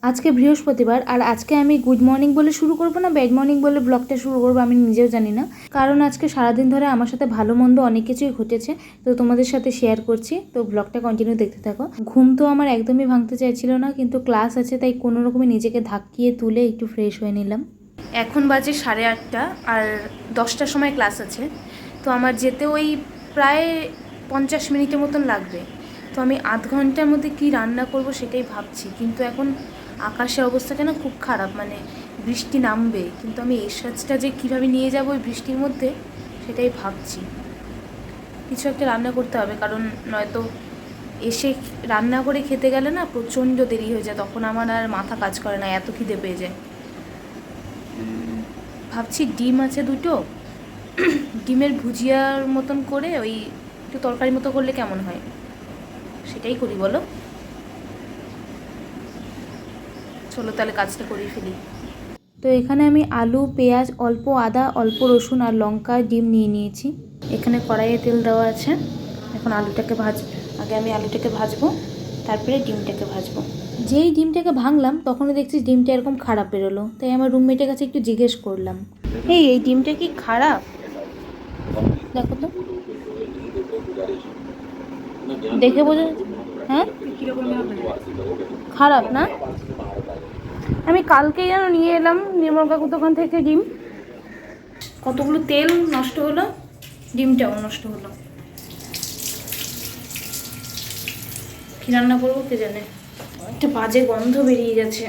আজকে বৃহস্পতিবার আর আজকে আমি গুড মর্নিং বলে শুরু করব না ব্যাড মর্নিং বলে ব্লগটা শুরু করব আমি নিজেও জানি না, কারণ আজকে সারাদিন ধরে আমার সাথে ভালো মন্দ অনেক কিছুই ঘটেছে। তো তোমাদের সাথে শেয়ার করছি, তো ব্লগটা কন্টিনিউ দেখতে থাকো। ঘুম তো আমার একদমই ভাঙতে চাইছিল না, কিন্তু ক্লাস আছে তাই কোনো রকমে নিজেকে ধাক্কিয়ে তুলে একটু ফ্রেশ হয়ে নিলাম। এখন বাজে 8:30 আর 10টার সময় ক্লাস আছে। তো আমার যেতে ওই প্রায় 50 মিনিটের মতন লাগবে। তো আমি আধ ঘন্টার মধ্যে কি রান্না করব সেটাই ভাবছি, কিন্তু এখন আকাশের অবস্থাটা না খুব খারাপ, মানে বৃষ্টি নামবে, কিন্তু আমি এই সাজটা যে কীভাবে নিয়ে যাব ওই বৃষ্টির মধ্যে সেটাই ভাবছি। কিছু একটা রান্না করতে হবে, কারণ নয়তো এসে রান্না করে খেতে গেলে না প্রচণ্ড দেরি হয়ে যায়, তখন আমার আর মাথা কাজ করে না, এত খিদে পেয়ে যায়। ভাবছি ডিম আছে দুটো, ডিমের ভুজিয়ার মতন করে ওই একটু তরকারি মতো করলে কেমন হয়, সেটাই করি বলো। চলো তাহলে কাজটা করেই ফেলি। তো এখানে আমি আলু, পেঁয়াজ, অল্প আদা, অল্প রসুন আর লঙ্কা, ডিম নিয়ে নিয়েছি। এখানে কড়াইয়ে তেল দেওয়া আছে। এখন আলুটাকে আগে আমি আলুটাকে ভাজবো, তারপরে ডিমটাকে ভাজবো। যেই ডিমটাকে ভাঙলাম তখনই দেখছি ডিমটা এরকম খারাপ বেরোলো, তাই আমার রুমমেটের কাছে একটু জিজ্ঞেস করলাম, এই ডিমটা কি খারাপ? দেখো তো, দেখে বোঝা যাচ্ছে। হ্যাঁ, খারাপ না? আমি কালকেই যেন নিয়ে এলাম নির্মল কাকুর দোকান থেকে ডিম, কতগুলো তেল নষ্ট হলো, ডিমটাও নষ্ট হলো। কি রান্না করবো কে জানে, একটা বাজে গন্ধ বেরিয়ে গেছে।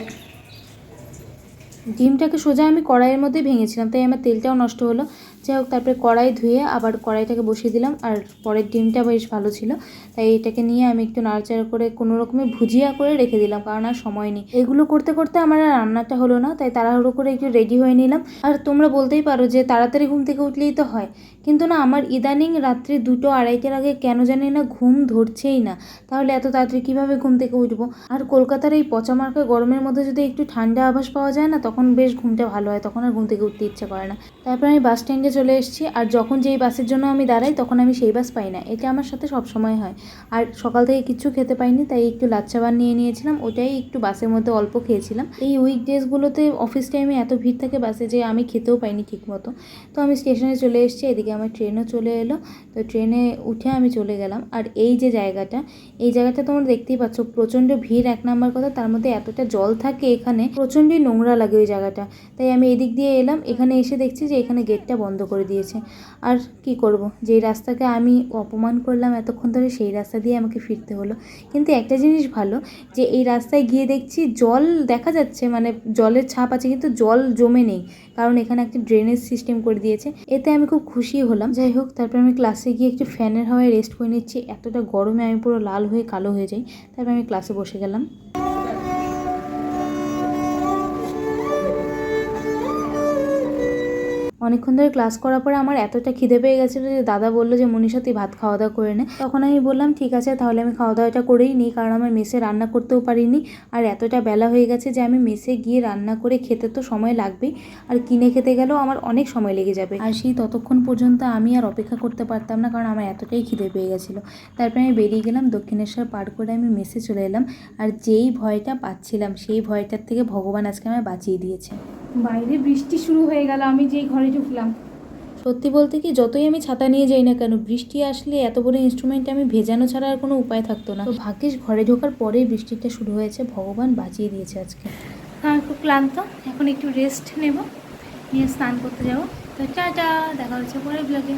ডিমটাকে সোজা আমি কড়াইয়ের মধ্যে ভেঙেছিলাম, তাই আমার তেলটাও নষ্ট হলো। যাই হোক, তারপরে কড়াই ধুয়ে আবার কড়াইটাকে বসিয়ে দিলাম, আর পরের ডিমটা বেশ ভালো ছিল, তাই এটাকে নিয়ে আমি একটু নাড়াচাড়া করে কোনো রকমে ভুজিয়া করে রেখে দিলাম, কারণ আর সময় নেই। এগুলো করতে করতে আমার আর রান্নাটা হলো না, তাই তাড়াহুড়ো করে একটু রেডি হয়ে নিলাম। আর তোমরা বলতেই পারো যে তাড়াতাড়ি ঘুম থেকে উঠলেই তো হয়, কিন্তু না, আমার ইদানিং রাত্রি 2-2:30টার আগে কেন জানি না ঘুম ধরছেই না। তাহলে এত তাড়াতাড়ি কীভাবে ঘুম থেকে উঠবো? আর কলকাতার এই পচামার্কা গরমের মধ্যে যদি একটু ঠান্ডা আভাস পাওয়া যায় না, তখন বেশ ঘুমটা ভালো হয়, তখন আর ঘুম থেকে উঠতে ইচ্ছে করে না। তারপর আমি বাস স্ট্যান্ডে চলে এসেছি, আর যখন যেই বাসের জন্য আমি দাঁড়াই তখন আমি সেই বাস পাই না, এটা আমার সাথে সব সময় হয়। আর সকাল থেকে কিছু খেতে পাইনি, তাই একটু লাচ্চা বান নিয়ে নিয়েছিলাম, ওটাই একটু বাসের মধ্যে অল্প খেয়েছিলাম। এই উইকডেজগুলোতে অফিস টাইমে এত ভিড় থাকে বাসে যে আমি খেতেও পাইনি ঠিক মতো। তো আমি স্টেশনে চলে এসেছি, এদিকে আমার ট্রেনও চলে এলো। তো ট্রেনে উঠে আমি চলে গেলাম। আর এই যে জায়গাটা, এই জায়গাটা তোমরা দেখতেই পাচ্ছ, প্রচণ্ড ভিড় এক নাম্বার কথা, তার মধ্যে এতটা জল থাকে এখানে, প্রচণ্ডই নোংরা লাগে ওই জায়গাটা। তাই আমি এদিক দিয়ে এলাম, এখানে এসে দেখছি যে এখানে গেটটা বন্ধ করে দিয়েছে। আর কি করব, যেই রাস্তাকে আমি অপমান করলাম এতক্ষণ ধরে, সেই রাস্তা দিয়ে আমাকে ফিরতে হলো। কিন্তু একটা জিনিস ভালো, যে এই রাস্তায় গিয়ে দেখছি জল দেখা যাচ্ছে, মানে জলের ছাপ আছে, কিন্তু জল জমে নেই, কারণ এখানে একটা ড্রেনেজ সিস্টেম করে দিয়েছে। এতে আমি খুব খুশি হলাম। যাই হোক, তারপর আমি ক্লাসে গিয়ে একটু ফ্যানের হাওয়ায় রেস্ট করে নিচ্ছি, এতটা গরমে আমি পুরো লাল হয়ে কালো হয়ে যাই। তারপর আমি ক্লাসে বসে গেলাম। অনেকক্ষণ ধরে ক্লাস করার পরে আমার এতটা খিদে পেয়ে গেছিলো যে দাদা বললো যে মনীষা তুই ভাত খাওয়া দাওয়া করে নে। তখন আমি বললাম ঠিক আছে, তাহলে আমি খাওয়া দাওয়াটা করেই নিই, কারণ আমার মেসে রান্না করতেও পারিনি, আর এতটা বেলা হয়ে গেছে যে আমি মেসে গিয়ে রান্না করে খেতে তো সময় লাগবেই, আর কিনে খেতে গেলেও আমার অনেক সময় লেগে যাবে, আর সেই ততক্ষণ পর্যন্ত আমি আর অপেক্ষা করতে পারতাম না, কারণ আমার এতটাই খিদে পেয়ে গেছিলো। তারপরে আমি বেরিয়ে গেলাম, দক্ষিণেশ্বর পার করে আমি মেসে চলে এলাম। আর যেই ভয়টা পাচ্ছিলাম, সেই ভয়টার থেকে ভগবান আজকে আমায় বাঁচিয়ে দিয়েছে। বাইরে বৃষ্টি শুরু হয়ে গেল, আমি যেই ঘরে ঢুকলাম। সত্যি বলতে কি, যতই আমি ছাতা নিয়ে যাই না কেন, বৃষ্টি আসলে এত বড় ইনস্ট্রুমেন্ট আমি ভেজানো ছাড়া আর কোনো উপায় থাকতো না। তো ভাগ্যিস ঘরে ঢোকার পরেই বৃষ্টিটা শুরু হয়েছে, ভগবান বাঁচিয়ে দিয়েছে আজকে। আমি খুব ক্লান্ত, এখন একটু রেস্ট নেব, নিয়ে স্নান করতে যাবো। তো টাটা, দেখা হচ্ছে পরের ব্লগে।